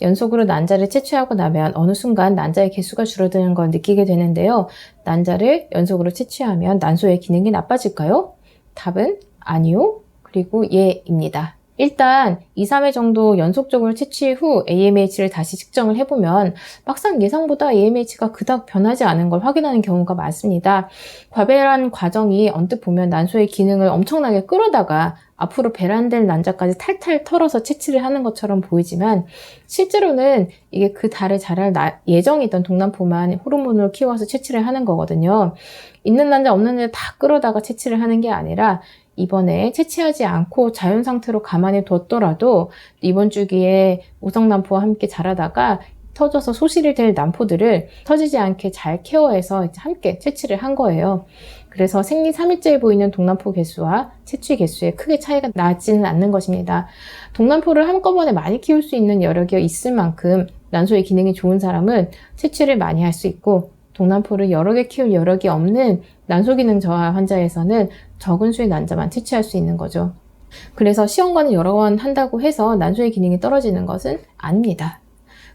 연속으로 난자를 채취하고 나면 어느 순간 난자의 개수가 줄어드는 걸 느끼게 되는데요. 난자를 연속으로 채취하면 난소의 기능이 나빠질까요? 답은 아니요. 그리고 예입니다. 일단 2, 3회 정도 연속적으로 채취 후 AMH를 다시 측정을 해보면 막상 예상보다 AMH가 그닥 변하지 않은 걸 확인하는 경우가 많습니다. 과배란 과정이 언뜻 보면 난소의 기능을 엄청나게 끌어다가 앞으로 배란될 난자까지 탈탈 털어서 채취를 하는 것처럼 보이지만 실제로는 이게 그 달에 자랄 예정이던 동남포만 호르몬으로 키워서 채취를 하는 거거든요. 있는 난자 없는 난자 다 끌어다가 채취를 하는 게 아니라 이번에 채취하지 않고 자연 상태로 가만히 뒀더라도 이번 주기에 우성남포와 함께 자라다가 터져서 소실이 될 남포들을 터지지 않게 잘 케어해서 함께 채취를 한 거예요. 그래서 생리 3일째에 보이는 동남포 개수와 채취 개수에 크게 차이가 나지는 않는 것입니다. 동남포를 한꺼번에 많이 키울 수 있는 여력이 있을 만큼 난소의 기능이 좋은 사람은 채취를 많이 할 수 있고 동남포를 여러 개 키울 여력이 없는 난소 기능 저하 환자에서는 적은 수의 난자만 채취할 수 있는 거죠. 그래서 시험관을 여러 번 한다고 해서 난소의 기능이 떨어지는 것은 아닙니다.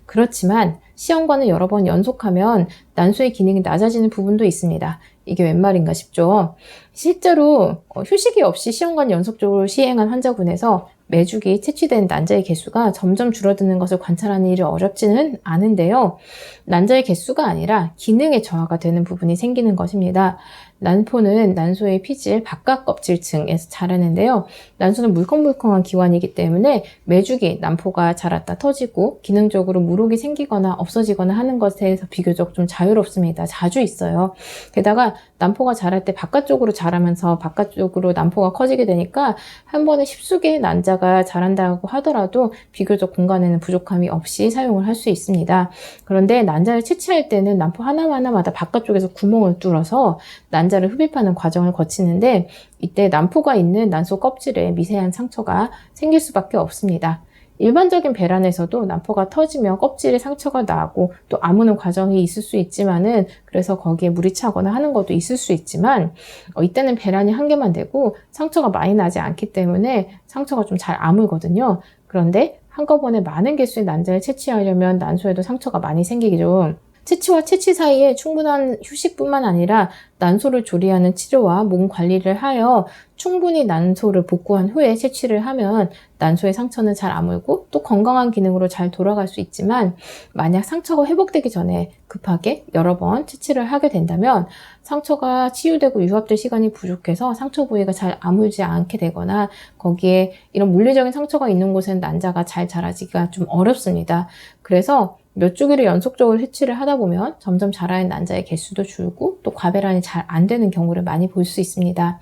그렇지만 시험관을 여러 번 연속하면 난소의 기능이 낮아지는 부분도 있습니다. 이게 웬 말인가 싶죠. 실제로 휴식이 없이 시험관 연속적으로 시행한 환자군에서 매주기 채취된 난자의 개수가 점점 줄어드는 것을 관찰하는 일이 어렵지는 않은데요. 난자의 개수가 아니라 기능의 저하가 되는 부분이 생기는 것입니다. 난포는 난소의 피질 바깥 껍질층에서 자라는데요. 난소는 물컹물컹한 기관이기 때문에 매주기 난포가 자랐다 터지고 기능적으로 물혹이 생기거나 없어지거나 하는 것에 대해서 비교적 좀 자유롭습니다. 자주 있어요. 게다가 난포가 자랄 때 바깥쪽으로 자라면서 바깥쪽으로 난포가 커지게 되니까 한 번에 10수개의 난자가 자란다고 하더라도 비교적 공간에는 부족함이 없이 사용을 할 수 있습니다. 그런데 난자를 채취할 때는 난포 하나하나마다 바깥쪽에서 구멍을 뚫어서 난자를 흡입하는 과정을 거치는데 이때 난포가 있는 난소 껍질에 미세한 상처가 생길 수밖에 없습니다. 일반적인 배란에서도 난포가 터지면 껍질에 상처가 나고 또 아무는 과정이 있을 수 있지만은 그래서 거기에 물이 차거나 하는 것도 있을 수 있지만 이때는 배란이 한 개만 되고 상처가 많이 나지 않기 때문에 상처가 좀 잘 아물거든요. 그런데 한꺼번에 많은 개수의 난자를 채취하려면 난소에도 상처가 많이 생기죠. 채취와 채취 사이에 충분한 휴식뿐만 아니라 난소를 조리하는 치료와 몸 관리를 하여 충분히 난소를 복구한 후에 채취를 하면 난소의 상처는 잘 아물고 또 건강한 기능으로 잘 돌아갈 수 있지만 만약 상처가 회복되기 전에 급하게 여러 번 채취를 하게 된다면 상처가 치유되고 유합될 시간이 부족해서 상처 부위가 잘 아물지 않게 되거나 거기에 이런 물리적인 상처가 있는 곳에는 난자가 잘 자라지기가 좀 어렵습니다. 그래서 몇 주기를 연속적으로 채취를 하다 보면 점점 자라는 난자의 개수도 줄고 또 과배란이 잘 안 되는 경우를 많이 볼 수 있습니다.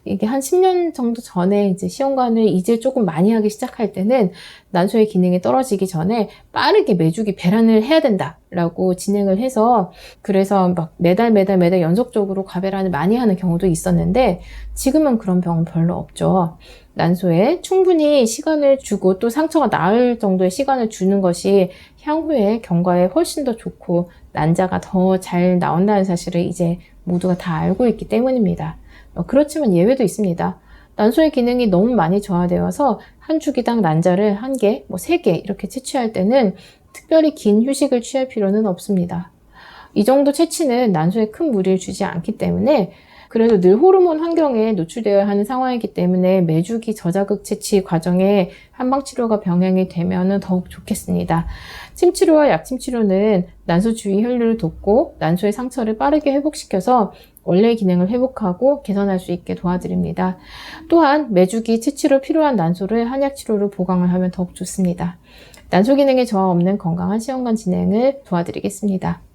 이게 한 10년 정도 전에 이제 시험관을 이제 조금 많이 하기 시작할 때는 난소의 기능이 떨어지기 전에 빠르게 매주기 배란을 해야 된다라고 진행을 해서 그래서 막 매달 연속적으로 과배란을 많이 하는 경우도 있었는데 지금은 그런 병은 별로 없죠. 난소에 충분히 시간을 주고 또 상처가 나을 정도의 시간을 주는 것이 향후에 경과에 훨씬 더 좋고 난자가 더 잘 나온다는 사실을 이제 모두가 다 알고 있기 때문입니다. 그렇지만 예외도 있습니다. 난소의 기능이 너무 많이 저하되어서 한 주기당 난자를 1개, 3개 이렇게 채취할 때는 특별히 긴 휴식을 취할 필요는 없습니다. 이 정도 채취는 난소에 큰 무리를 주지 않기 때문에 그래도 늘 호르몬 환경에 노출되어야 하는 상황이기 때문에 매주기 저자극 채취 과정에 한방치료가 병행이 되면 더욱 좋겠습니다. 침치료와 약침치료는 난소 주위 혈류를 돕고 난소의 상처를 빠르게 회복시켜서 원래의 기능을 회복하고 개선할 수 있게 도와드립니다. 또한 매주기 채취로 필요한 난소를 한약치료로 보강을 하면 더욱 좋습니다. 난소 기능에 저하 없는 건강한 시험관 진행을 도와드리겠습니다.